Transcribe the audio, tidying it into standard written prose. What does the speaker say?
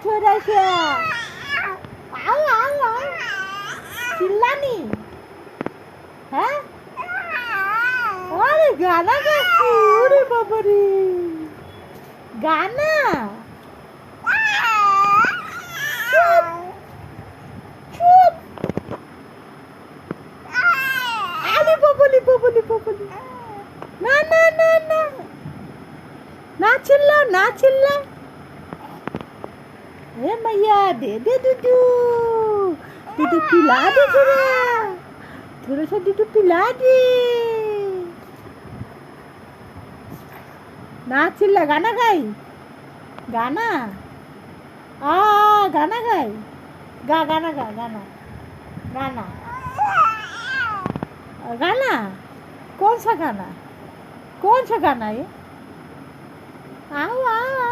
छोरा सा आओ आओ आओ चिल्लानी হ্যাঁ আরে গানা গাচ্ছি ওরে বাবারে গানা চুপ চুপ আরে বাবলি বাবলি বাবলি না না না না না চিল্লাও না চিল্লাও ए मैया दे दे दूधू दूधू पिला दे थोड़ा सा दूधू पिला दे ना चिल्ला गाना गाई गाना गाना गाई गाना गा गाना गाना गाना कौन सा गाना ये आओ आओ